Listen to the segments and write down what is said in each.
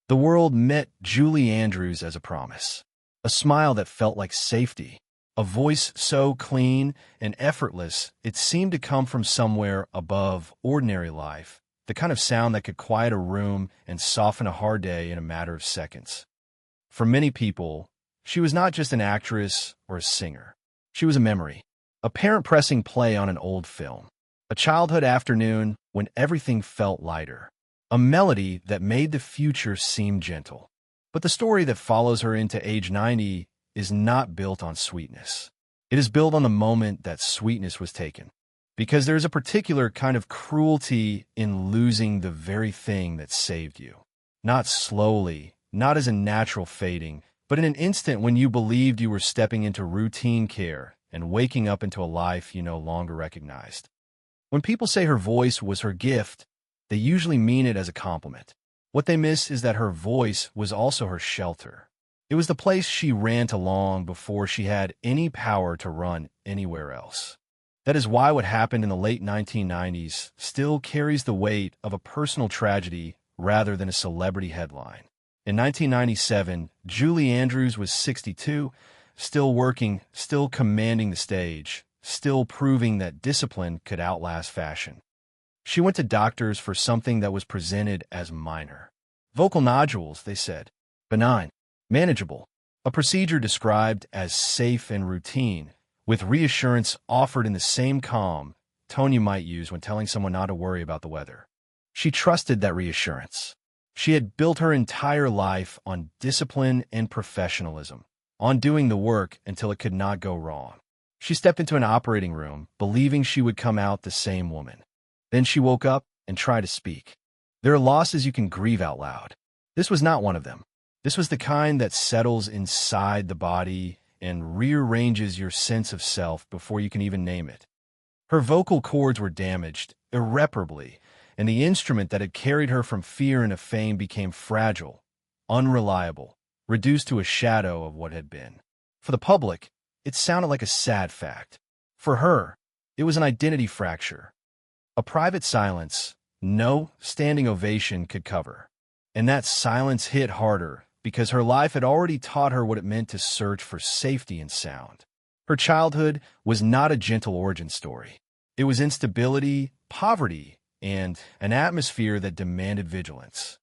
The world met Julie Andrews as a promise. A smile that felt like safety. A voice so clean and effortless it seemed to come from somewhere above ordinary life. The kind of sound that could quiet a room and soften a hard day in a matter of seconds. For many people, she was not just an actress or a singer. She was a memory. A parent pressing play on an old film. A childhood afternoon when everything felt lighter. A melody that made the future seem gentle. But the story that follows her into age 90 is not built on sweetness. It is built on the moment that sweetness was taken. Because there's a particular kind of cruelty in losing the very thing that saved you. Not slowly, not as a natural fading, but in an instant when you believed you were stepping into routine care and waking up into a life you no longer recognized. When people say her voice was her gift, they usually mean it as a compliment. What they miss is that her voice was also her shelter. It was the place she ran to long before she had any power to run anywhere else. That is why what happened in the late 1990s still carries the weight of a personal tragedy rather than a celebrity headline. In 1997, Julie Andrews was 62, still working, still commanding the stage, still proving that discipline could outlast fashion. She went to doctors for something that was presented as minor. Vocal nodules, they said. Benign. Manageable. A procedure described as safe and routine, with reassurance offered in the same calm tone you might use when telling someone not to worry about the weather. She trusted that reassurance. She had built her entire life on discipline and professionalism, on doing the work until it could not go wrong. She stepped into an operating room, believing she would come out the same woman. Then she woke up and tried to speak. There are losses you can grieve out loud. This was not one of them. This was the kind that settles inside the body and rearranges your sense of self before you can even name it. Her vocal cords were damaged irreparably, and the instrument that had carried her from fear into fame became fragile, unreliable, reduced to a shadow of what had been. For the public, it sounded like a sad fact. For her, it was an identity fracture. A private silence no standing ovation could cover. And that silence hit harder because her life had already taught her what it meant to search for safety and sound. Her childhood was not a gentle origin story. It was instability, poverty, and an atmosphere that demanded vigilance.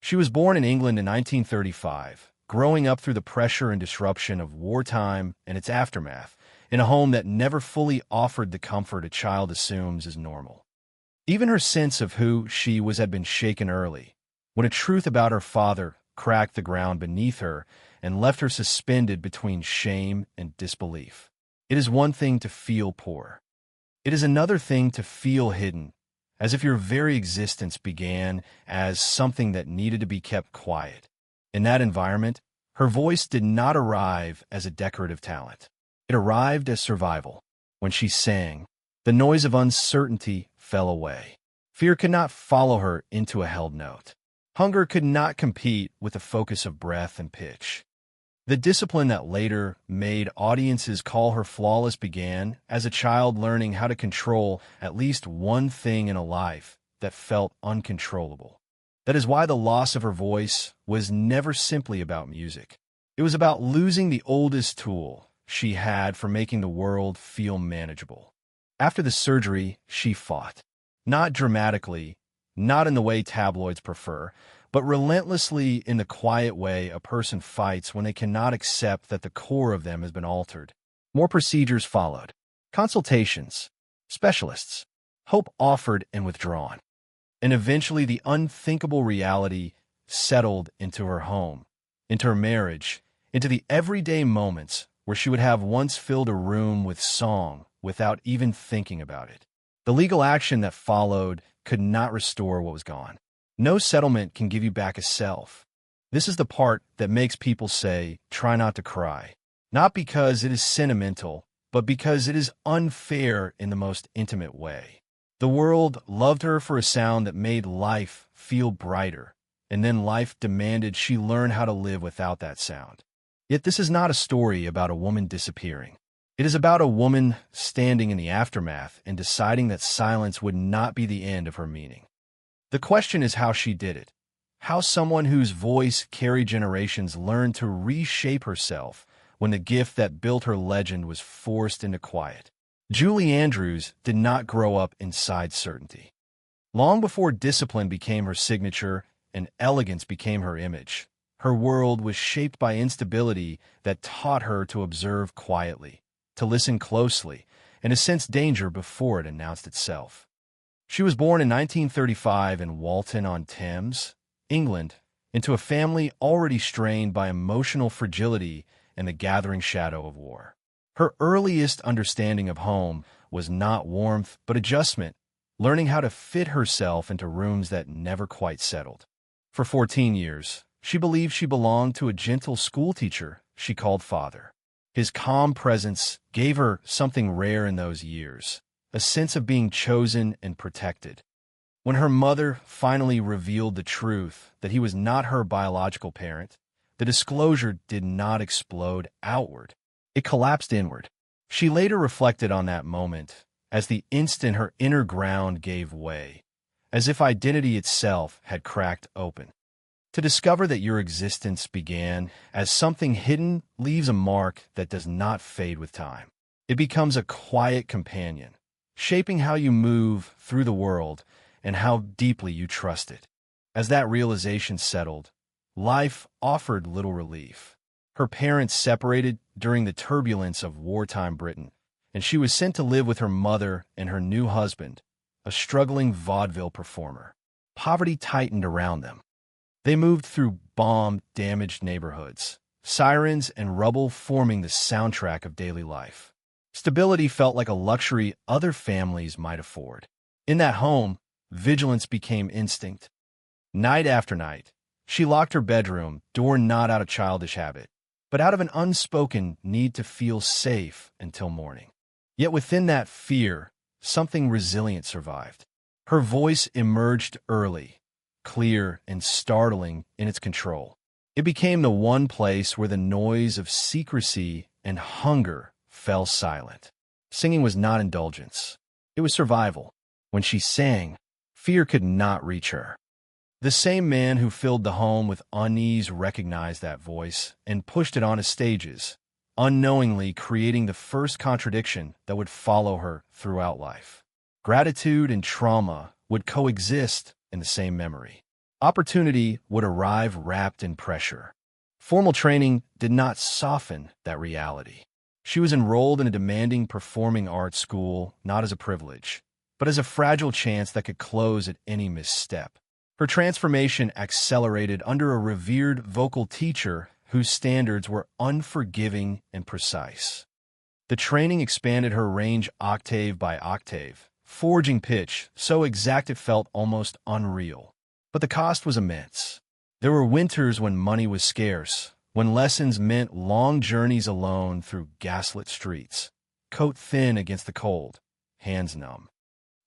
She was born in England in 1935, growing up through the pressure and disruption of wartime and its aftermath, in a home that never fully offered the comfort a child assumes is normal. Even her sense of who she was had been shaken early, when a truth about her father cracked the ground beneath her and left her suspended between shame and disbelief. It is one thing to feel poor. It is another thing to feel hidden, as if your very existence began as something that needed to be kept quiet. In that environment, her voice did not arrive as a decorative talent. It arrived as survival. When she sang, the noise of uncertainty fell away. Fear could not follow her into a held note. Hunger could not compete with the focus of breath and pitch. The discipline that later made audiences call her flawless began as a child learning how to control at least one thing in a life that felt uncontrollable. That is why the loss of her voice was never simply about music. It was about losing the oldest tool she had for making the world feel manageable. After the surgery, she fought. Not dramatically, not in the way tabloids prefer, but relentlessly in the quiet way a person fights when they cannot accept that the core of them has been altered. More procedures followed. Consultations, specialists, hope offered and withdrawn. And eventually the unthinkable reality settled into her home, into her marriage, into the everyday moments where she would have once filled a room with song without even thinking about it. The legal action that followed could not restore what was gone. No settlement can give you back a self. This is the part that makes people say, try not to cry. Not because it is sentimental, but because it is unfair in the most intimate way. The world loved her for a sound that made life feel brighter, and then life demanded she learn how to live without that sound. Yet this is not a story about a woman disappearing. It is about a woman standing in the aftermath and deciding that silence would not be the end of her meaning. The question is how she did it, how someone whose voice carried generations learned to reshape herself when the gift that built her legend was forced into quiet. Julie Andrews did not grow up inside certainty. Long before discipline became her signature and elegance became her image, her world was shaped by instability that taught her to observe quietly, to listen closely, and to sense danger before it announced itself. She was born in 1935 in Walton-on-Thames, England, into a family already strained by emotional fragility and the gathering shadow of war. Her earliest understanding of home was not warmth but adjustment, learning how to fit herself into rooms that never quite settled. For 14 years, she believed she belonged to a gentle schoolteacher she called father. His calm presence gave her something rare in those years, a sense of being chosen and protected. When her mother finally revealed the truth that he was not her biological parent, the disclosure did not explode outward. It collapsed inward. She later reflected on that moment as the instant her inner ground gave way, as if identity itself had cracked open. To discover that your existence began as something hidden leaves a mark that does not fade with time. It becomes a quiet companion, shaping how you move through the world and how deeply you trust it. As that realization settled, life offered little relief. Her parents separated during the turbulence of wartime Britain, and she was sent to live with her mother and her new husband, a struggling vaudeville performer. Poverty tightened around them. They moved through bomb-damaged neighborhoods, sirens and rubble forming the soundtrack of daily life. Stability felt like a luxury other families might afford. In that home, vigilance became instinct. Night after night, she locked her bedroom door not out of childish habit, but out of an unspoken need to feel safe until morning. Yet within that fear, something resilient survived. Her voice emerged early, clear and startling in its control. It became the one place where the noise of secrecy and hunger fell silent. Singing was not indulgence. It was survival. When she sang, fear could not reach her. The same man who filled the home with unease recognized that voice and pushed it onto stages, unknowingly creating the first contradiction that would follow her throughout life. Gratitude and trauma would coexist in the same memory. Opportunity would arrive wrapped in pressure. Formal training did not soften that reality. She was enrolled in a demanding performing arts school not as a privilege, but as a fragile chance that could close at any misstep. Her transformation accelerated under a revered vocal teacher whose standards were unforgiving and precise. The training expanded her range octave by octave, forging pitch so exact it felt almost unreal. But the cost was immense. There were winters when money was scarce, when lessons meant long journeys alone through gaslit streets, coat thin against the cold, hands numb.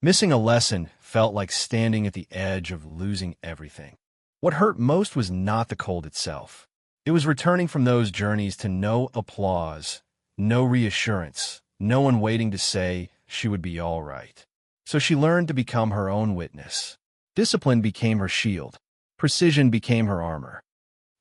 Missing a lesson felt like standing at the edge of losing everything. What hurt most was not the cold itself. It was returning from those journeys to no applause, no reassurance, no one waiting to say she would be all right. So she learned to become her own witness. Discipline became her shield. Precision became her armor.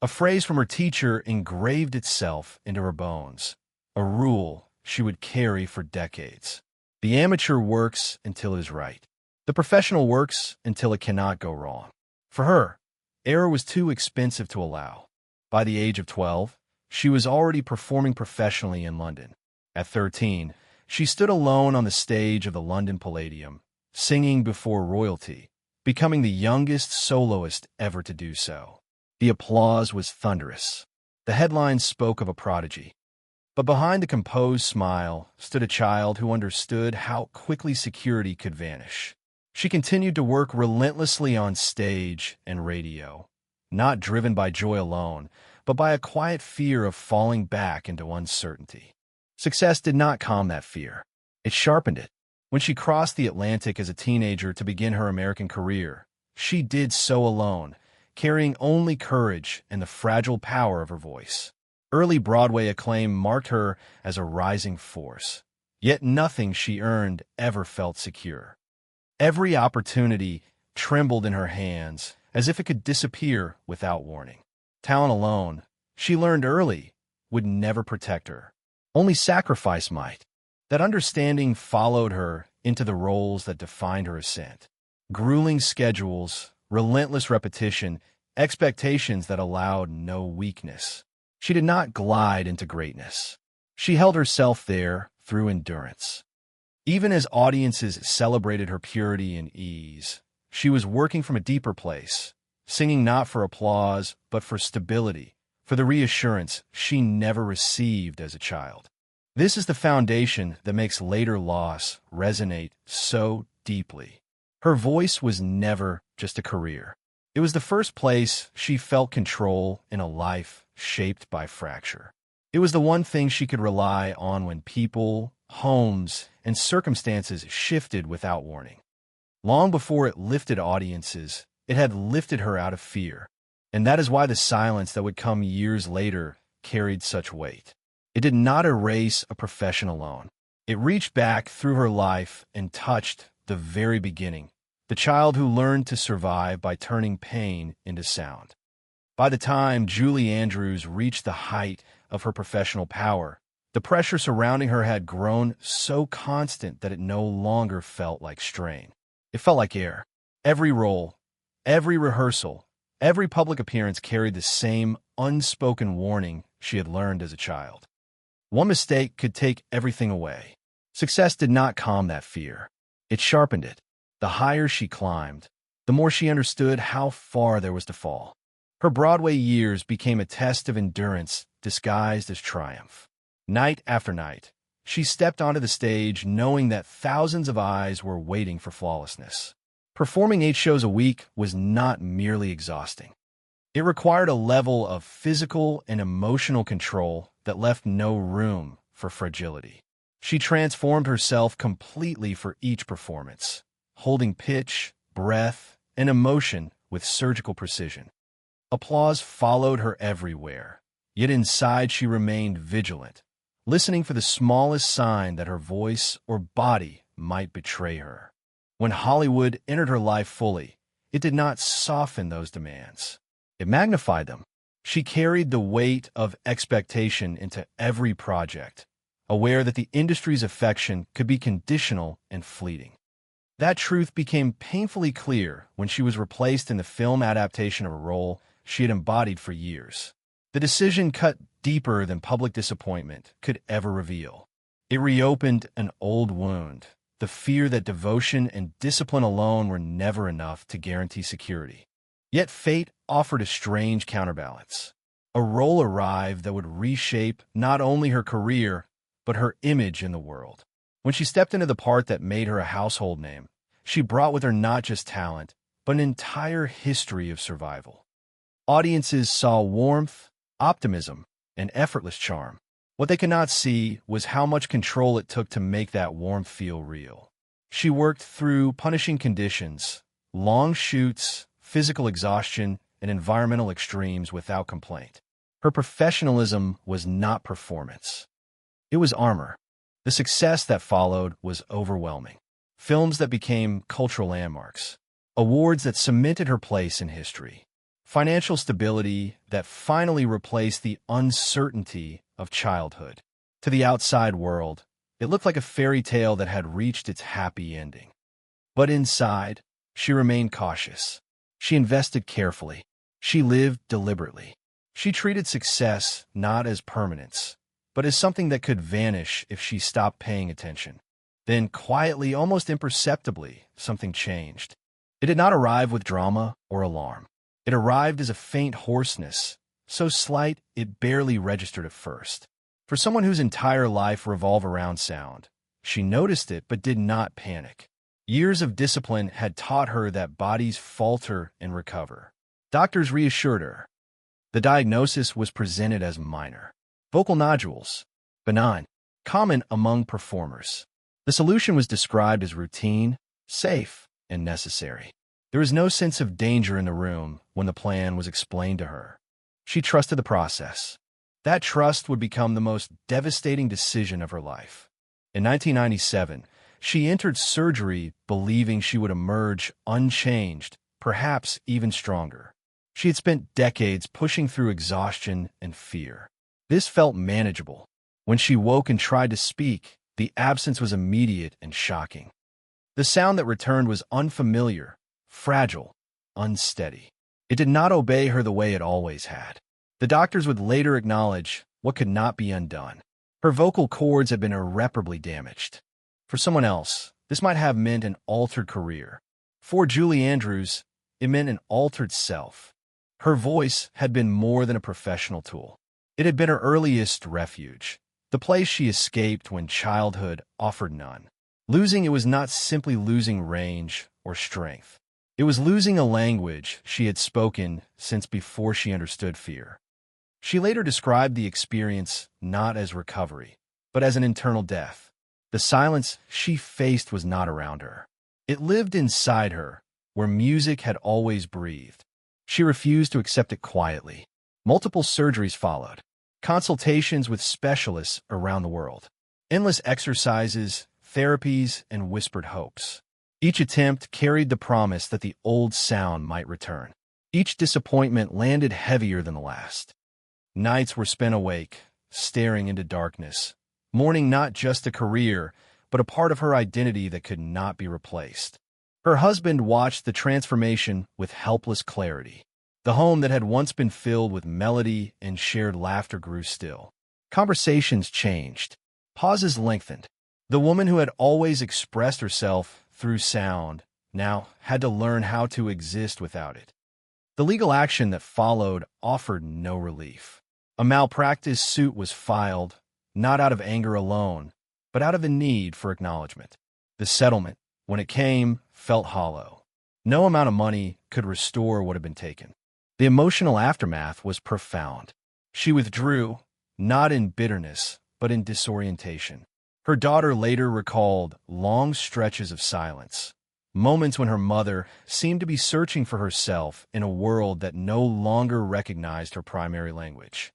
A phrase from her teacher engraved itself into her bones, a rule she would carry for decades. The amateur works until it is right. The professional works until it cannot go wrong. For her, error was too expensive to allow. By the age of 12, she was already performing professionally in London. At 13, she stood alone on the stage of the London Palladium, singing before royalty, becoming the youngest soloist ever to do so. The applause was thunderous. The headlines spoke of a prodigy. But behind the composed smile stood a child who understood how quickly security could vanish. She continued to work relentlessly on stage and radio, not driven by joy alone, but by a quiet fear of falling back into uncertainty. Success did not calm that fear. It sharpened it. When she crossed the Atlantic as a teenager to begin her American career, she did so alone, carrying only courage and the fragile power of her voice. Early Broadway acclaim marked her as a rising force, yet nothing she earned ever felt secure. Every opportunity trembled in her hands as if it could disappear without warning. Talent alone, she learned early, would never protect her. Only sacrifice might. That understanding followed her into the roles that defined her ascent. Grueling schedules, relentless repetition, expectations that allowed no weakness. She did not glide into greatness. She held herself there through endurance. Even as audiences celebrated her purity and ease, she was working from a deeper place, singing not for applause, but for stability, for the reassurance she never received as a child. This is the foundation that makes later loss resonate so deeply. Her voice was never just a career. It was the first place she felt control in a life shaped by fracture. It was the one thing she could rely on when people, homes, and circumstances shifted without warning. Long before it lifted audiences, it had lifted her out of fear. And that is why the silence that would come years later carried such weight. It did not erase a profession alone. It reached back through her life and touched the very beginning, the child who learned to survive by turning pain into sound. By the time Julie Andrews reached the height of her professional power, the pressure surrounding her had grown so constant that it no longer felt like strain. It felt like air. Every role, every rehearsal, every public appearance carried the same unspoken warning she had learned as a child. One mistake could take everything away. Success did not calm that fear. It sharpened it. The higher she climbed, the more she understood how far there was to fall. Her Broadway years became a test of endurance disguised as triumph. Night after night, she stepped onto the stage knowing that thousands of eyes were waiting for flawlessness. Performing 8 shows a week was not merely exhausting. It required a level of physical and emotional control that left no room for fragility. She transformed herself completely for each performance, holding pitch, breath, and emotion with surgical precision. Applause followed her everywhere, yet inside she remained vigilant, listening for the smallest sign that her voice or body might betray her. When Hollywood entered her life fully, it did not soften those demands. It magnified them. She carried the weight of expectation into every project, aware that the industry's affection could be conditional and fleeting. That truth became painfully clear when she was replaced in the film adaptation of a role she had embodied for years. The decision cut deeper than public disappointment could ever reveal. It reopened an old wound, the fear that devotion and discipline alone were never enough to guarantee security. Yet fate offered a strange counterbalance. A role arrived that would reshape not only her career, but her image in the world. When she stepped into the part that made her a household name, she brought with her not just talent, but an entire history of survival. Audiences saw warmth, optimism, and effortless charm. What they could not see was how much control it took to make that warmth feel real. She worked through punishing conditions, long shoots, physical exhaustion, and environmental extremes without complaint. Her professionalism was not performance. It was armor. The success that followed was overwhelming. Films that became cultural landmarks. Awards that cemented her place in history. Financial stability that finally replaced the uncertainty of childhood. To the outside world, it looked like a fairy tale that had reached its happy ending. But inside, she remained cautious. She invested carefully. She lived deliberately. She treated success not as permanence, but as something that could vanish if she stopped paying attention. Then, quietly, almost imperceptibly, something changed. It did not arrive with drama or alarm. It arrived as a faint hoarseness, so slight it barely registered at first. For someone whose entire life revolved around sound, she noticed it but did not panic. Years of discipline had taught her that bodies falter and recover. Doctors reassured her. The diagnosis was presented as minor. Vocal nodules, benign, common among performers. The solution was described as routine, safe, and necessary. There was no sense of danger in the room when the plan was explained to her. She trusted the process. That trust would become the most devastating decision of her life. In 1997, she entered surgery believing she would emerge unchanged, perhaps even stronger. She had spent decades pushing through exhaustion and fear. This felt manageable. When she woke and tried to speak, the absence was immediate and shocking. The sound that returned was unfamiliar, fragile, unsteady. It did not obey her the way it always had. The doctors would later acknowledge what could not be undone. Her vocal cords had been irreparably damaged. For someone else, this might have meant an altered career. For Julie Andrews, it meant an altered self. Her voice had been more than a professional tool. It had been her earliest refuge, the place she escaped when childhood offered none. Losing it was not simply losing range or strength. It was losing a language she had spoken since before she understood fear. She later described the experience not as recovery, but as an internal death. The silence she faced was not around her. It lived inside her, where music had always breathed. She refused to accept it quietly. Multiple surgeries followed, consultations with specialists around the world, endless exercises, therapies, and whispered hopes. Each attempt carried the promise that the old sound might return. Each disappointment landed heavier than the last. Nights were spent awake, staring into darkness, mourning not just a career, but a part of her identity that could not be replaced. Her husband watched the transformation with helpless clarity. The home that had once been filled with melody and shared laughter grew still. Conversations changed. Pauses lengthened. The woman who had always expressed herself through sound now had to learn how to exist without it. The legal action that followed offered no relief. A malpractice suit was filed, not out of anger alone, but out of a need for acknowledgement. The settlement, when it came, felt hollow. No amount of money could restore what had been taken. The emotional aftermath was profound. She withdrew, not in bitterness, but in disorientation. Her daughter later recalled long stretches of silence, moments when her mother seemed to be searching for herself in a world that no longer recognized her primary language.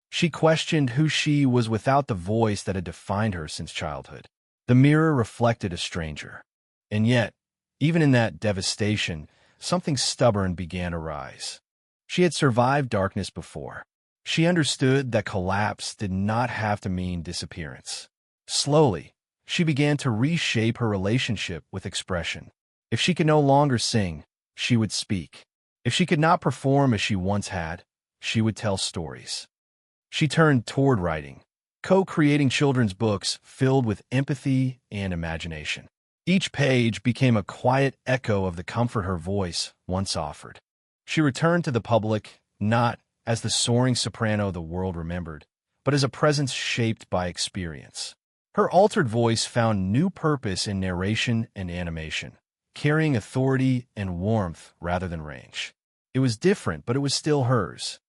She questioned who she was without the voice that had defined her since childhood. The mirror reflected a stranger. And yet, even in that devastation, something stubborn began to rise. She had survived darkness before. She understood that collapse did not have to mean disappearance. Slowly, she began to reshape her relationship with expression. If she could no longer sing, she would speak. If she could not perform as she once had, she would tell stories. She turned toward writing, co-creating children's books filled with empathy and imagination. Each page became a quiet echo of the comfort her voice once offered. She returned to the public, not as the soaring soprano the world remembered, but as a presence shaped by experience. Her altered voice found new purpose in narration and animation, carrying authority and warmth rather than range. It was different, but it was still hers.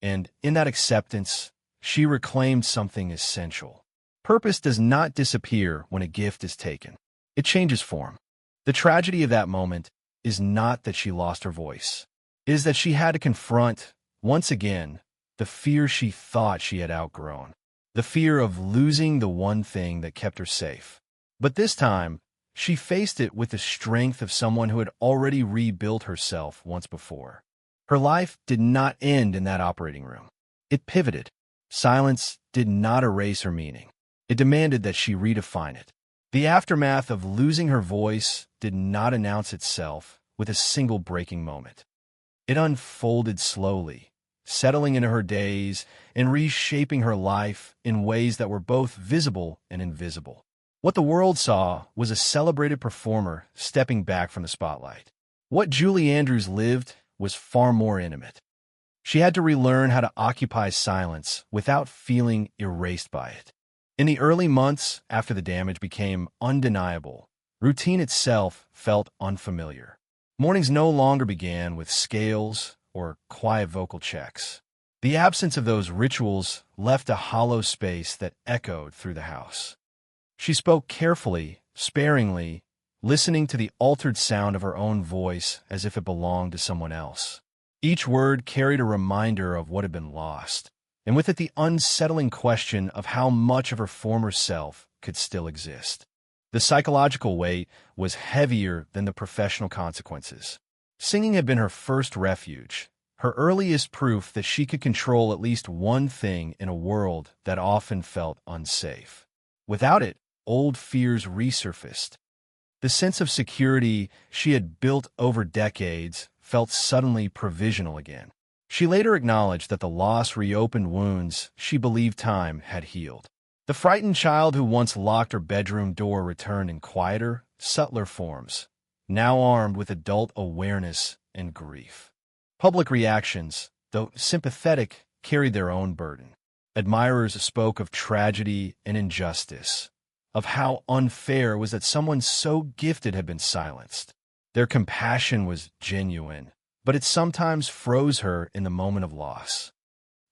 And in that acceptance, she reclaimed something essential. Purpose does not disappear when a gift is taken. It changes form. The tragedy of that moment is not that she lost her voice. It is that she had to confront, once again, the fear she thought she had outgrown. The fear of losing the one thing that kept her safe. But this time, she faced it with the strength of someone who had already rebuilt herself once before. Her life did not end in that operating room. It pivoted. Silence did not erase her meaning. It demanded that she redefine it. The aftermath of losing her voice did not announce itself with a single breaking moment. It unfolded slowly, settling into her days and reshaping her life in ways that were both visible and invisible. What the world saw was a celebrated performer stepping back from the spotlight. What Julie Andrews lived was far more intimate. She had to relearn how to occupy silence without feeling erased by it. In the early months after the damage became undeniable, routine itself felt unfamiliar. Mornings no longer began with scales or quiet vocal checks. The absence of those rituals left a hollow space that echoed through the house. She spoke carefully, sparingly, listening to the altered sound of her own voice as if it belonged to someone else. Each word carried a reminder of what had been lost, and with it the unsettling question of how much of her former self could still exist. The psychological weight was heavier than the professional consequences. Singing had been her first refuge, her earliest proof that she could control at least one thing in a world that often felt unsafe. Without it, old fears resurfaced. The sense of security she had built over decades felt suddenly provisional again. She later acknowledged that the loss reopened wounds she believed time had healed. The frightened child who once locked her bedroom door returned in quieter, subtler forms, now armed with adult awareness and grief. Public reactions, though sympathetic, carried their own burden. Admirers spoke of tragedy and injustice, of how unfair it was that someone so gifted had been silenced. Their compassion was genuine, but it sometimes froze her in the moment of loss.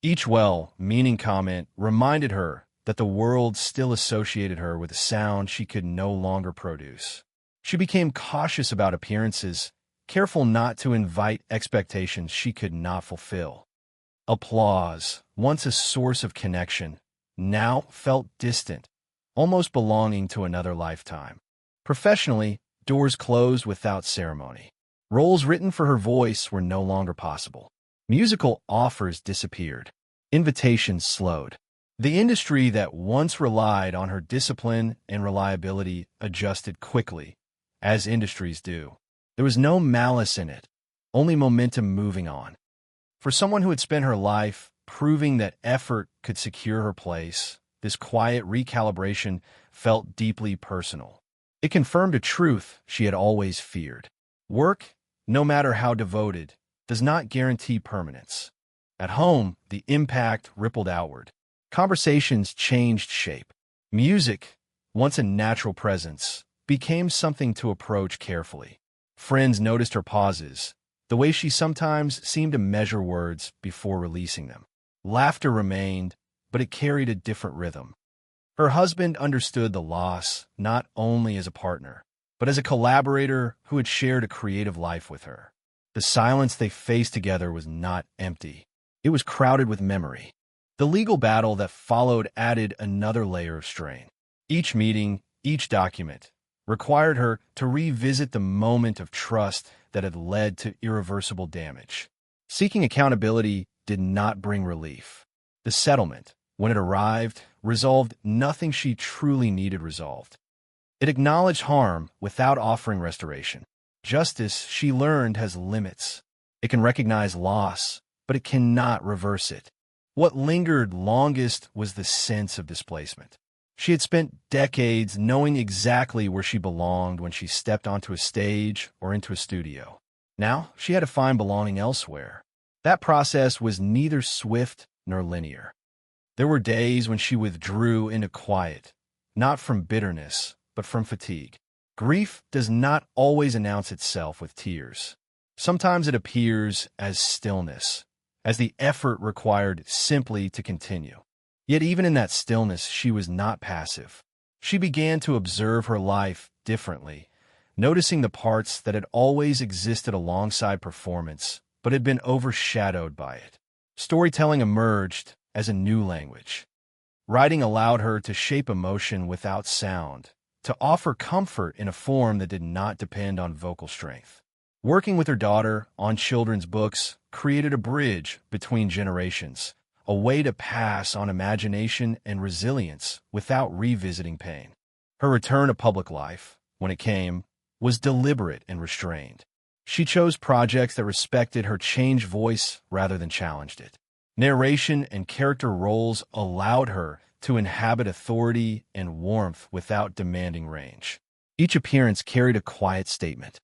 Each well-meaning comment reminded her that the world still associated her with a sound she could no longer produce. She became cautious about appearances, careful not to invite expectations she could not fulfill. Applause, once a source of connection, now felt distant, almost belonging to another lifetime. Professionally, doors closed without ceremony. Roles written for her voice were no longer possible. Musical offers disappeared. Invitations slowed. The industry that once relied on her discipline and reliability adjusted quickly, as industries do. There was no malice in it, only momentum moving on. For someone who had spent her life proving that effort could secure her place, this quiet recalibration felt deeply personal. It confirmed a truth she had always feared. Work, no matter how devoted, does not guarantee permanence. At home, the impact rippled outward. Conversations changed shape. Music, once a natural presence, became something to approach carefully. Friends noticed her pauses, the way she sometimes seemed to measure words before releasing them. Laughter remained, but it carried a different rhythm. Her husband understood the loss not only as a partner, but as a collaborator who had shared a creative life with her. The silence they faced together was not empty. It was crowded with memory. The legal battle that followed added another layer of strain. Each meeting, each document, required her to revisit the moment of trust that had led to irreversible damage. Seeking accountability did not bring relief. The settlement, when it arrived, resolved nothing she truly needed resolved. It acknowledged harm without offering restoration. Justice, she learned, has limits. It can recognize loss, but it cannot reverse it. What lingered longest was the sense of displacement. She had spent decades knowing exactly where she belonged when she stepped onto a stage or into a studio. Now, she had to find belonging elsewhere. That process was neither swift nor linear. There were days when she withdrew into quiet, not from bitterness, but from fatigue. Grief does not always announce itself with tears. Sometimes it appears as stillness, as the effort required simply to continue. Yet even in that stillness, she was not passive. She began to observe her life differently, noticing the parts that had always existed alongside performance, but had been overshadowed by it. Storytelling emerged as a new language. Writing allowed her to shape emotion without sound, to offer comfort in a form that did not depend on vocal strength. Working with her daughter on children's books created a bridge between generations, a way to pass on imagination and resilience without revisiting pain. Her return to public life, when it came, was deliberate and restrained. She chose projects that respected her changed voice rather than challenged it. Narration and character roles allowed her to inhabit authority and warmth without demanding range. Each appearance carried a quiet statement.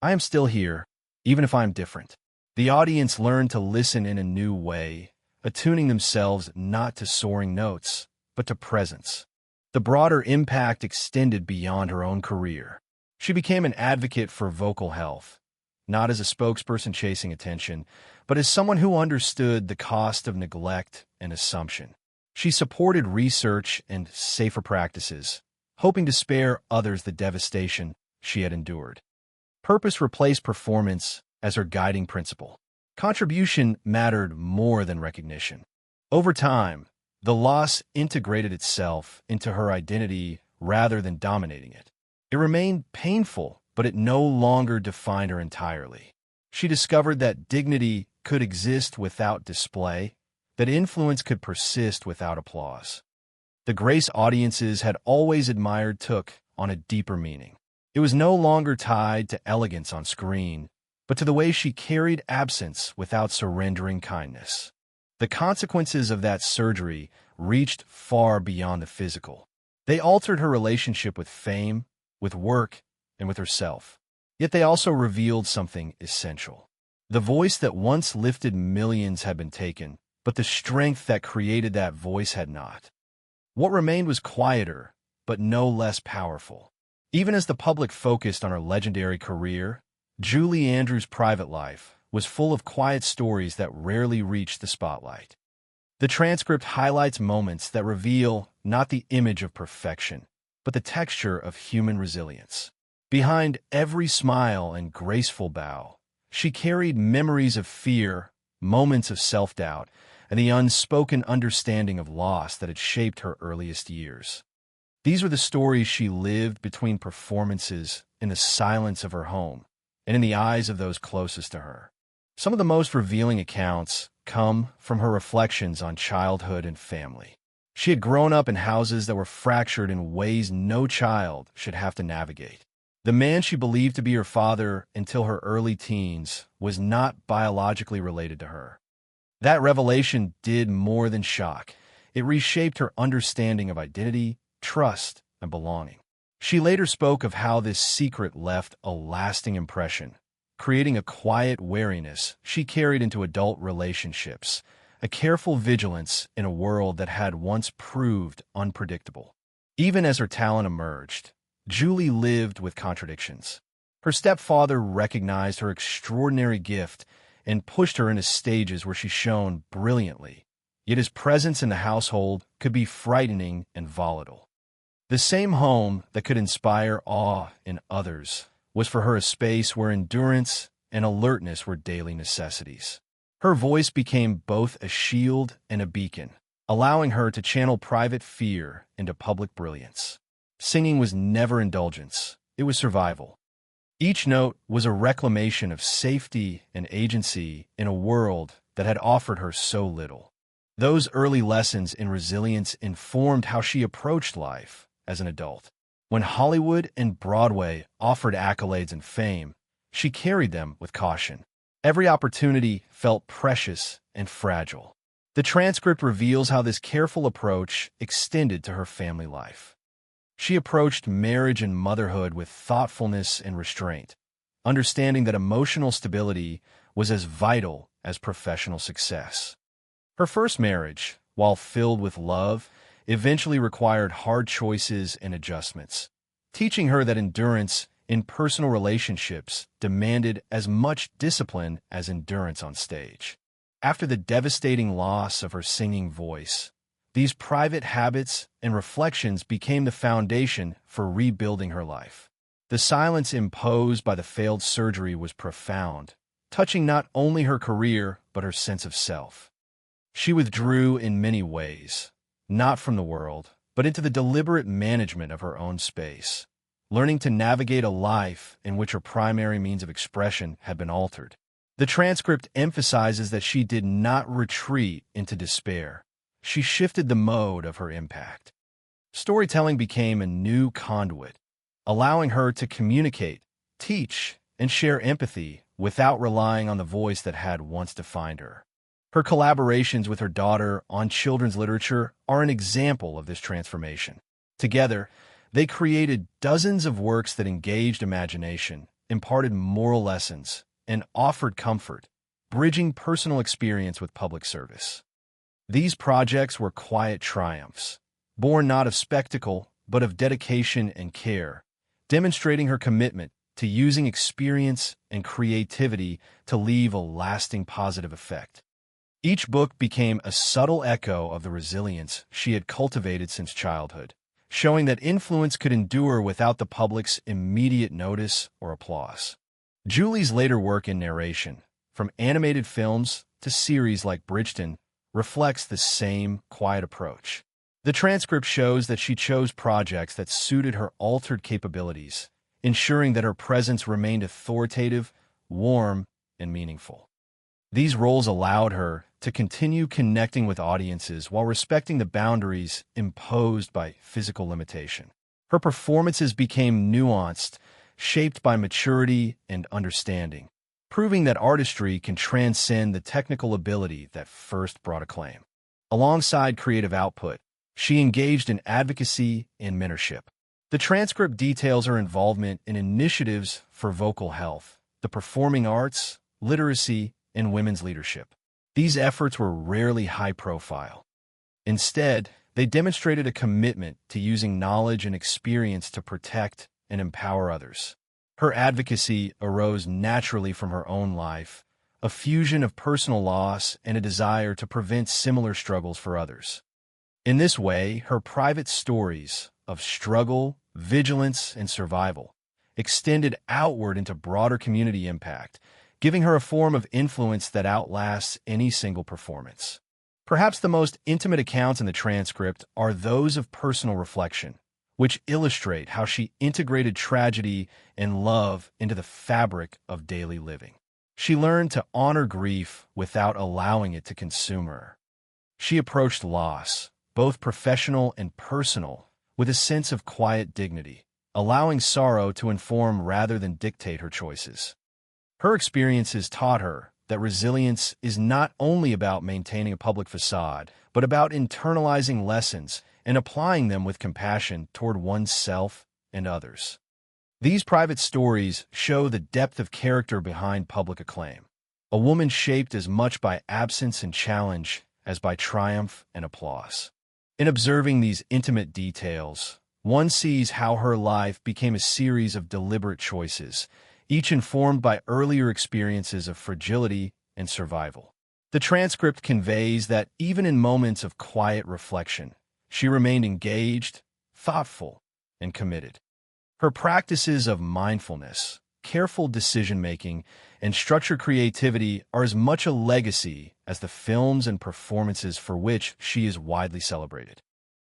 I am still here, even if I am different. The audience learned to listen in a new way, attuning themselves not to soaring notes, but to presence. The broader impact extended beyond her own career. She became an advocate for vocal health, not as a spokesperson chasing attention, but as someone who understood the cost of neglect and assumption. She supported research and safer practices, hoping to spare others the devastation she had endured. Purpose replaced performance as her guiding principle. Contribution mattered more than recognition. Over time, the loss integrated itself into her identity rather than dominating it. It remained painful, but it no longer defined her entirely. She discovered that dignity could exist without display, that influence could persist without applause. The grace audiences had always admired took on a deeper meaning. It was no longer tied to elegance on screen, but to the way she carried absence without surrendering kindness. The consequences of that surgery reached far beyond the physical. They altered her relationship with fame, with work, and with herself. Yet they also revealed something essential. The voice that once lifted millions had been taken, but the strength that created that voice had not. What remained was quieter, but no less powerful. Even as the public focused on her legendary career, Julie Andrews' private life was full of quiet stories that rarely reached the spotlight. The transcript highlights moments that reveal not the image of perfection, but the texture of human resilience. Behind every smile and graceful bow, she carried memories of fear, moments of self-doubt, and the unspoken understanding of loss that had shaped her earliest years. These were the stories she lived between performances, in the silence of her home, and in the eyes of those closest to her. Some of the most revealing accounts come from her reflections on childhood and family. She had grown up in houses that were fractured in ways no child should have to navigate. The man she believed to be her father until her early teens was not biologically related to her. That revelation did more than shock. It reshaped her understanding of identity, trust, and belonging. She later spoke of how this secret left a lasting impression, creating a quiet wariness she carried into adult relationships, a careful vigilance in a world that had once proved unpredictable. Even as her talent emerged, Julie lived with contradictions. Her stepfather recognized her extraordinary gift and pushed her into stages where she shone brilliantly, yet his presence in the household could be frightening and volatile. The same home that could inspire awe in others was for her a space where endurance and alertness were daily necessities. Her voice became both a shield and a beacon, allowing her to channel private fear into public brilliance. Singing was never indulgence, it was survival. Each note was a reclamation of safety and agency in a world that had offered her so little. Those early lessons in resilience informed how she approached life as an adult. When Hollywood and Broadway offered accolades and fame, she carried them with caution. Every opportunity felt precious and fragile. The transcript reveals how this careful approach extended to her family life. She approached marriage and motherhood with thoughtfulness and restraint, understanding that emotional stability was as vital as professional success. Her first marriage, while filled with love, eventually required hard choices and adjustments, teaching her that endurance in personal relationships demanded as much discipline as endurance on stage. After the devastating loss of her singing voice, these private habits and reflections became the foundation for rebuilding her life. The silence imposed by the failed surgery was profound, touching not only her career but her sense of self. She withdrew in many ways, not from the world, but into the deliberate management of her own space, learning to navigate a life in which her primary means of expression had been altered. The transcript emphasizes that she did not retreat into despair. She shifted the mode of her impact. Storytelling became a new conduit, allowing her to communicate, teach, and share empathy without relying on the voice that had once defined her. Her collaborations with her daughter on children's literature are an example of this transformation. Together, they created dozens of works that engaged imagination, imparted moral lessons, and offered comfort, bridging personal experience with public service. These projects were quiet triumphs, born not of spectacle, but of dedication and care, demonstrating her commitment to using experience and creativity to leave a lasting positive effect. Each book became a subtle echo of the resilience she had cultivated since childhood, showing that influence could endure without the public's immediate notice or applause. Julie's later work in narration, from animated films to series like Bridgerton, reflects the same quiet approach. The transcript shows that she chose projects that suited her altered capabilities, ensuring that her presence remained authoritative, warm, and meaningful. These roles allowed her to continue connecting with audiences while respecting the boundaries imposed by physical limitation. Her performances became nuanced, shaped by maturity and understanding, proving that artistry can transcend the technical ability that first brought acclaim. Alongside creative output, she engaged in advocacy and mentorship. The transcript details her involvement in initiatives for vocal health, the performing arts, literacy, and women's leadership. These efforts were rarely high-profile. Instead, they demonstrated a commitment to using knowledge and experience to protect and empower others. Her advocacy arose naturally from her own life, a fusion of personal loss and a desire to prevent similar struggles for others. In this way, her private stories of struggle, vigilance, and survival extended outward into broader community impact, giving her a form of influence that outlasts any single performance. Perhaps the most intimate accounts in the transcript are those of personal reflection, which illustrate how she integrated tragedy and love into the fabric of daily living. She learned to honor grief without allowing it to consume her. She approached loss, both professional and personal, with a sense of quiet dignity, allowing sorrow to inform rather than dictate her choices. Her experiences taught her that resilience is not only about maintaining a public facade, but about internalizing lessons and applying them with compassion toward oneself and others. These private stories show the depth of character behind public acclaim, a woman shaped as much by absence and challenge as by triumph and applause. In observing these intimate details, one sees how her life became a series of deliberate choices, each informed by earlier experiences of fragility and survival. The transcript conveys that even in moments of quiet reflection, she remained engaged, thoughtful, and committed. Her practices of mindfulness, careful decision-making, and structured creativity are as much a legacy as the films and performances for which she is widely celebrated.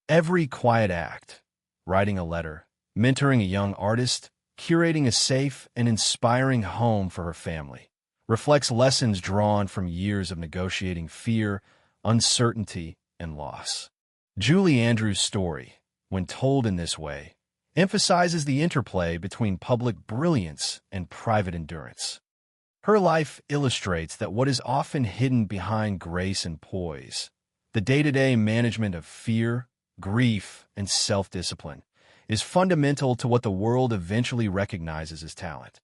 Every quiet act, writing a letter, mentoring a young artist, curating a safe and inspiring home for her family, reflects lessons drawn from years of negotiating fear, uncertainty, and loss. Julie Andrews' story, when told in this way, emphasizes the interplay between public brilliance and private endurance. Her life illustrates that what is often hidden behind grace and poise, the day-to-day management of fear, grief, and self-discipline, is fundamental to what the world eventually recognizes as talent.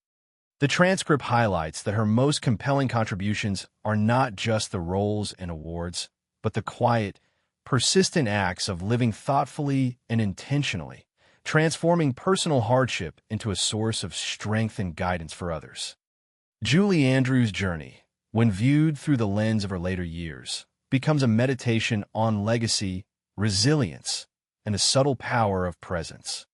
The transcript highlights that her most compelling contributions are not just the roles and awards, but the quiet, persistent acts of living thoughtfully and intentionally, transforming personal hardship into a source of strength and guidance for others. Julie Andrews' journey, when viewed through the lens of her later years, becomes a meditation on legacy, resilience, and the subtle power of presence.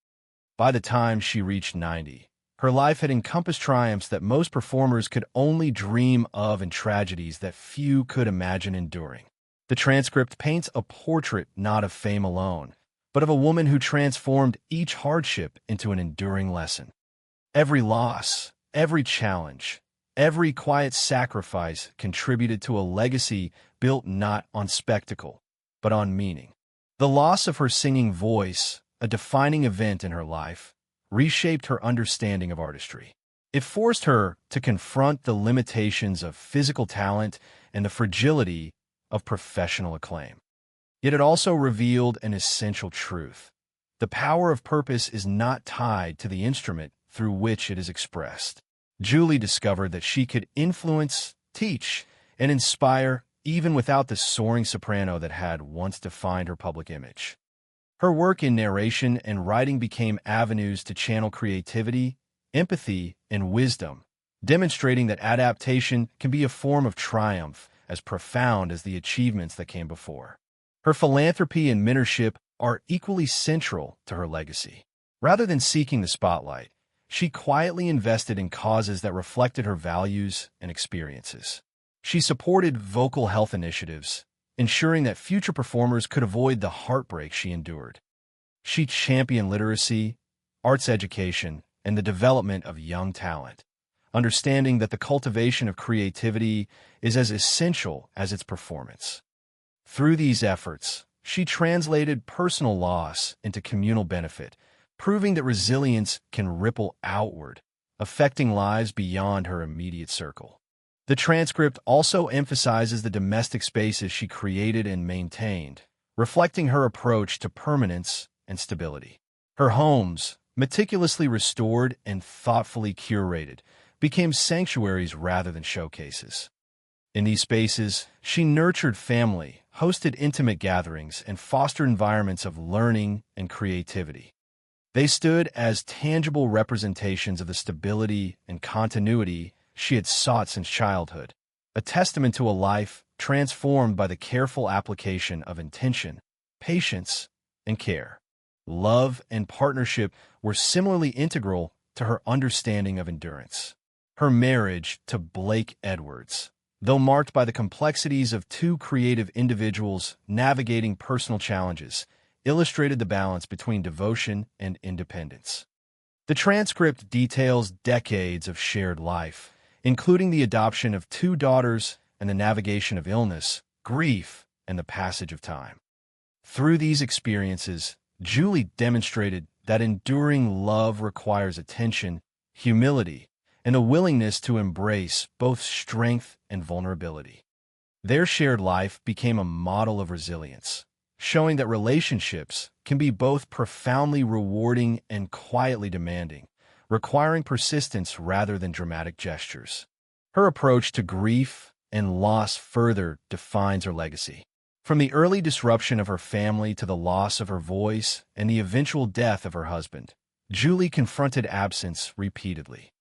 By the time she reached 90, her life had encompassed triumphs that most performers could only dream of and tragedies that few could imagine enduring. The transcript paints a portrait not of fame alone, but of a woman who transformed each hardship into an enduring lesson. Every loss, every challenge, every quiet sacrifice contributed to a legacy built not on spectacle, but on meaning. The loss of her singing voice, a defining event in her life, reshaped her understanding of artistry. It forced her to confront the limitations of physical talent and the fragility of professional acclaim. Yet it also revealed an essential truth. The power of purpose is not tied to the instrument through which it is expressed. Julie discovered that she could influence, teach, and inspire even without the soaring soprano that had once defined her public image. Her work in narration and writing became avenues to channel creativity, empathy, and wisdom, demonstrating that adaptation can be a form of triumph as profound as the achievements that came before. Her philanthropy and mentorship are equally central to her legacy. Rather than seeking the spotlight, she quietly invested in causes that reflected her values and experiences. She supported vocal health initiatives, ensuring that future performers could avoid the heartbreak she endured. She championed literacy, arts education, and the development of young talent, understanding that the cultivation of creativity is as essential as its performance. Through these efforts, she translated personal loss into communal benefit, proving that resilience can ripple outward, affecting lives beyond her immediate circle. The transcript also emphasizes the domestic spaces she created and maintained, reflecting her approach to permanence and stability. Her homes, meticulously restored and thoughtfully curated, became sanctuaries rather than showcases. In these spaces, she nurtured family, hosted intimate gatherings, and fostered environments of learning and creativity. They stood as tangible representations of the stability and continuity she had sought since childhood, a testament to a life transformed by the careful application of intention, patience, and care. Love and partnership were similarly integral to her understanding of endurance. Her marriage to Blake Edwards, though marked by the complexities of two creative individuals navigating personal challenges, illustrated the balance between devotion and independence. The transcript details decades of shared life, including the adoption of two daughters and the navigation of illness, grief, and the passage of time. Through these experiences, Julie demonstrated that enduring love requires attention, humility, and a willingness to embrace both strength and vulnerability. Their shared life became a model of resilience, showing that relationships can be both profoundly rewarding and quietly demanding, requiring persistence rather than dramatic gestures. Her approach to grief and loss further defines her legacy. From the early disruption of her family to the loss of her voice and the eventual death of her husband, Julie confronted absence repeatedly.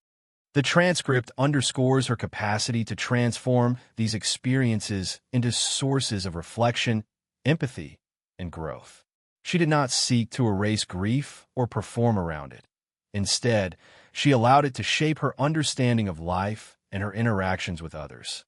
The transcript underscores her capacity to transform these experiences into sources of reflection, empathy, and growth. She did not seek to erase grief or perform around it. Instead, she allowed it to shape her understanding of life and her interactions with others.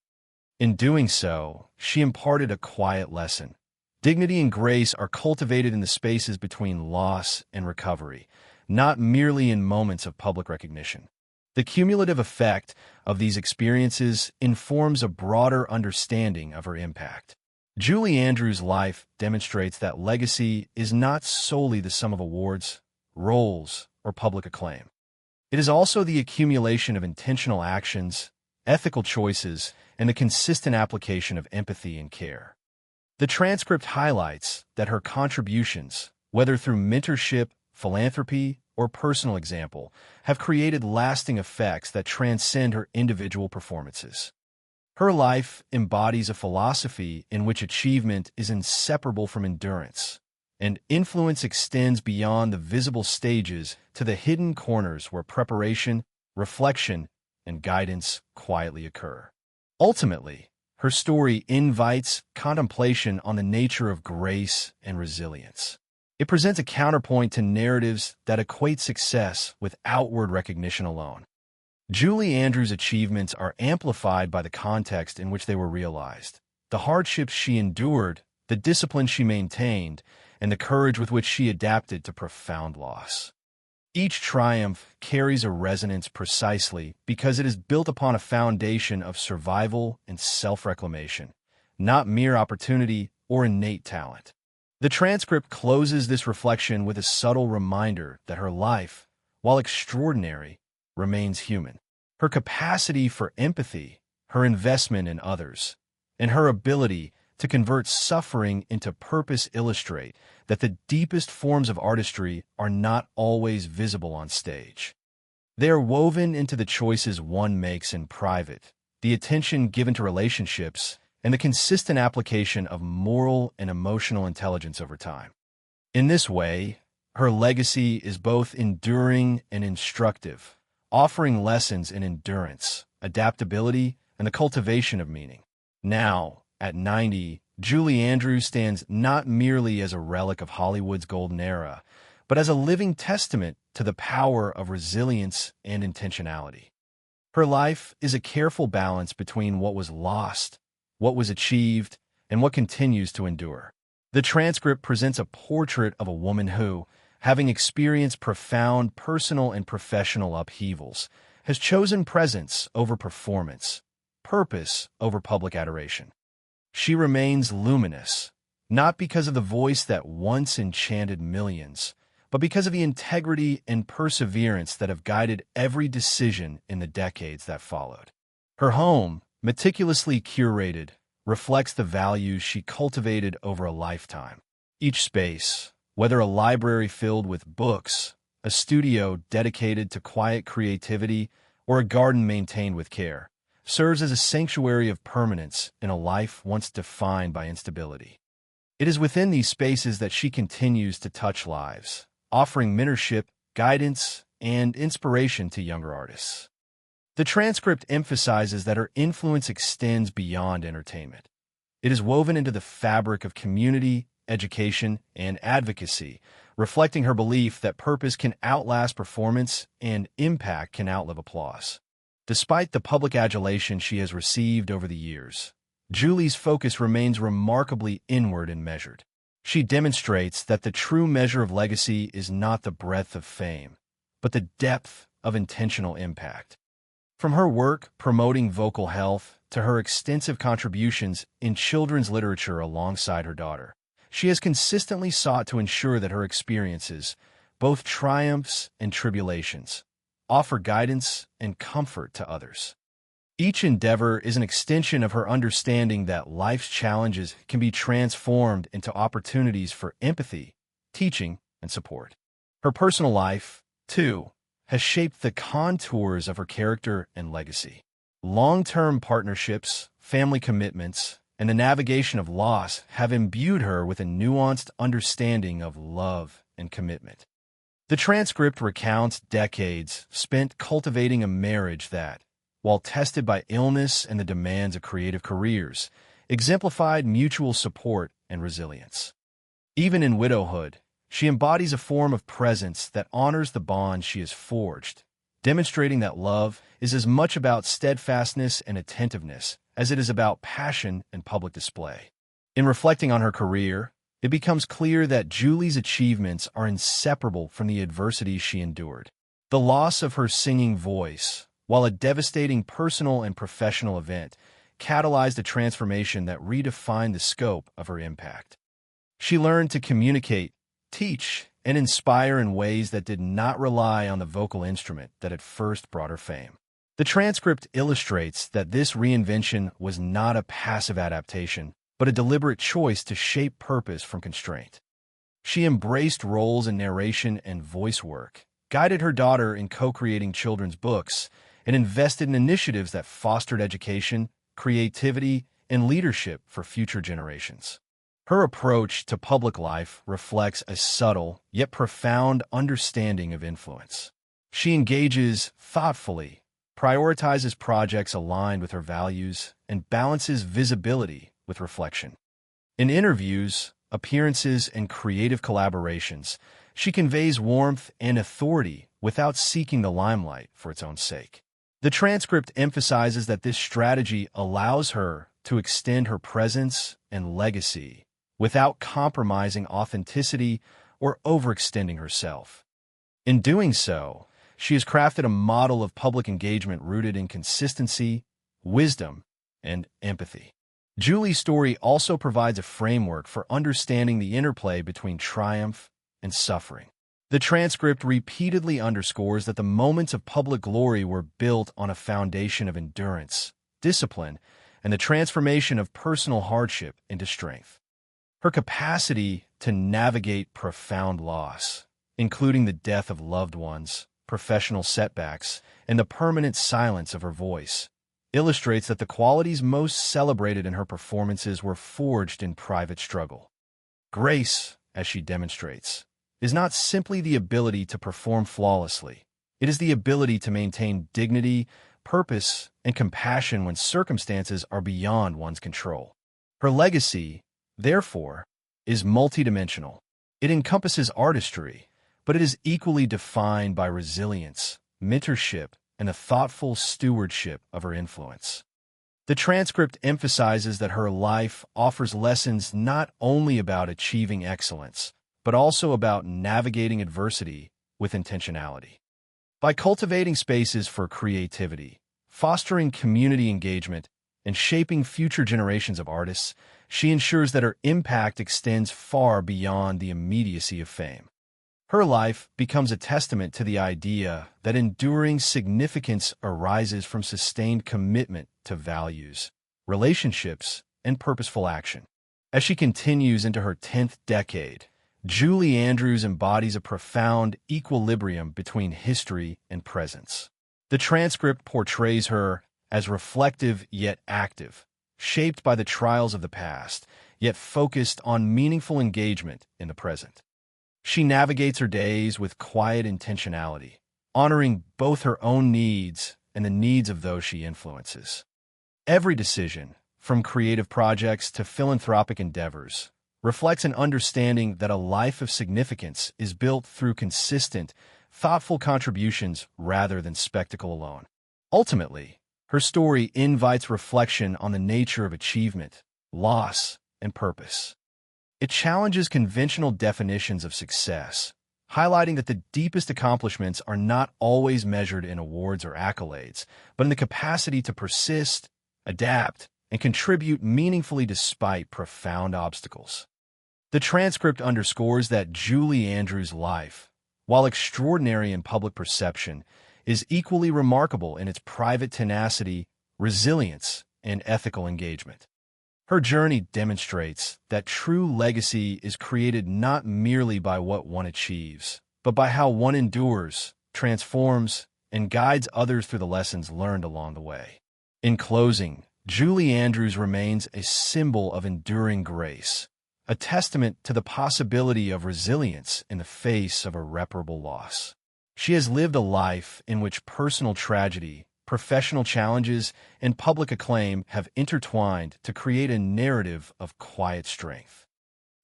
In doing so, she imparted a quiet lesson. Dignity and grace are cultivated in the spaces between loss and recovery, not merely in moments of public recognition. The cumulative effect of these experiences informs a broader understanding of her impact. Julie Andrews' life demonstrates that legacy is not solely the sum of awards, roles, or public acclaim. It is also the accumulation of intentional actions, ethical choices, and the consistent application of empathy and care. The transcript highlights that her contributions, whether through mentorship, philanthropy, or personal example, have created lasting effects that transcend her individual performances. Her life embodies a philosophy in which achievement is inseparable from endurance, and influence extends beyond the visible stages to the hidden corners where preparation, reflection, and guidance quietly occur. Ultimately, her story invites contemplation on the nature of grace and resilience. It presents a counterpoint to narratives that equate success with outward recognition alone. Julie Andrews' achievements are amplified by the context in which they were realized, the hardships she endured, the discipline she maintained, and the courage with which she adapted to profound loss. Each triumph carries a resonance precisely because it is built upon a foundation of survival and self-reclamation, not mere opportunity or innate talent. The transcript closes this reflection with a subtle reminder that her life, while extraordinary, remains human. Her capacity for empathy, her investment in others, and her ability to convert suffering into purpose illustrate that the deepest forms of artistry are not always visible on stage. They are woven into the choices one makes in private, the attention given to relationships, and the consistent application of moral and emotional intelligence over time. In this way, her legacy is both enduring and instructive, offering lessons in endurance, adaptability, and the cultivation of meaning. Now, at 90, Julie Andrews stands not merely as a relic of Hollywood's golden era, but as a living testament to the power of resilience and intentionality. Her life is a careful balance between what was lost, what was achieved, and what continues to endure. The transcript presents a portrait of a woman who, having experienced profound personal and professional upheavals, has chosen presence over performance, purpose over public adoration. She remains luminous, not because of the voice that once enchanted millions, but because of the integrity and perseverance that have guided every decision in the decades that followed. Her home, meticulously curated, reflects the values she cultivated over a lifetime. Each space, whether a library filled with books, a studio dedicated to quiet creativity, or a garden maintained with care, serves as a sanctuary of permanence in a life once defined by instability. It is within these spaces that she continues to touch lives, offering mentorship, guidance, and inspiration to younger artists. The transcript emphasizes that her influence extends beyond entertainment. It is woven into the fabric of community, education, and advocacy, reflecting her belief that purpose can outlast performance and impact can outlive applause. Despite the public adulation she has received over the years, Julie's focus remains remarkably inward and measured. She demonstrates that the true measure of legacy is not the breadth of fame, but the depth of intentional impact. From her work promoting vocal health to her extensive contributions in children's literature alongside her daughter, she has consistently sought to ensure that her experiences, both triumphs and tribulations, offer guidance and comfort to others. Each endeavor is an extension of her understanding that life's challenges can be transformed into opportunities for empathy, teaching, and support. Her personal life, too, has shaped the contours of her character and legacy. Long-term partnerships, family commitments, and the navigation of loss have imbued her with a nuanced understanding of love and commitment. The transcript recounts decades spent cultivating a marriage that, while tested by illness and the demands of creative careers, exemplified mutual support and resilience. Even in widowhood, she embodies a form of presence that honors the bond she has forged, demonstrating that love is as much about steadfastness and attentiveness as it is about passion and public display. In reflecting on her career, it becomes clear that Julie's achievements are inseparable from the adversity she endured. The loss of her singing voice, while a devastating personal and professional event, catalyzed a transformation that redefined the scope of her impact. She learned to communicate, teach, and inspire in ways that did not rely on the vocal instrument that had first brought her fame. The transcript illustrates that this reinvention was not a passive adaptation, but a deliberate choice to shape purpose from constraint. She embraced roles in narration and voice work, guided her daughter in co-creating children's books, and invested in initiatives that fostered education, creativity, and leadership for future generations. Her approach to public life reflects a subtle yet profound understanding of influence. She engages thoughtfully, prioritizes projects aligned with her values, and balances visibility with reflection. In interviews, appearances, and creative collaborations, she conveys warmth and authority without seeking the limelight for its own sake. The transcript emphasizes that this strategy allows her to extend her presence and legacy without compromising authenticity or overextending herself. In doing so, she has crafted a model of public engagement rooted in consistency, wisdom, and empathy. Julie's story also provides a framework for understanding the interplay between triumph and suffering. The transcript repeatedly underscores that the moments of public glory were built on a foundation of endurance, discipline, and the transformation of personal hardship into strength. Her capacity to navigate profound loss, including the death of loved ones, professional setbacks, and the permanent silence of her voice, illustrates that the qualities most celebrated in her performances were forged in private struggle. Grace, as she demonstrates, is not simply the ability to perform flawlessly. It is the ability to maintain dignity, purpose, and compassion when circumstances are beyond one's control. Her legacy, therefore, is multidimensional. It encompasses artistry, but it is equally defined by resilience, mentorship, and a thoughtful stewardship of her influence. The transcript emphasizes that her life offers lessons not only about achieving excellence, but also about navigating adversity with intentionality. By cultivating spaces for creativity, fostering community engagement, and shaping future generations of artists, she ensures that her impact extends far beyond the immediacy of fame. Her life becomes a testament to the idea that enduring significance arises from sustained commitment to values, relationships, and purposeful action. As she continues into her 10th decade, Julie Andrews embodies a profound equilibrium between history and presence. The transcript portrays her as reflective yet active, shaped by the trials of the past, yet focused on meaningful engagement in the present. She navigates her days with quiet intentionality, honoring both her own needs and the needs of those she influences. Every decision, from creative projects to philanthropic endeavors, reflects an understanding that a life of significance is built through consistent, thoughtful contributions rather than spectacle alone. Ultimately, her story invites reflection on the nature of achievement, loss, and purpose. It challenges conventional definitions of success, highlighting that the deepest accomplishments are not always measured in awards or accolades, but in the capacity to persist, adapt, and contribute meaningfully despite profound obstacles. The transcript underscores that Julie Andrews' life, while extraordinary in public perception, is equally remarkable in its private tenacity, resilience, and ethical engagement. Her journey demonstrates that true legacy is created not merely by what one achieves, but by how one endures, transforms, and guides others through the lessons learned along the way. In closing, Julie Andrews remains a symbol of enduring grace, a testament to the possibility of resilience in the face of irreparable loss. She has lived a life in which personal tragedy, professional challenges, and public acclaim have intertwined to create a narrative of quiet strength.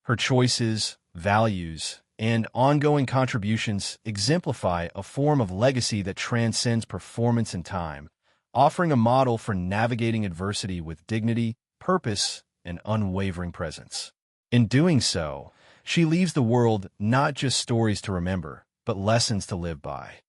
Her choices, values, and ongoing contributions exemplify a form of legacy that transcends performance and time, offering a model for navigating adversity with dignity, purpose, and unwavering presence. In doing so, she leaves the world not just stories to remember, but lessons to live by.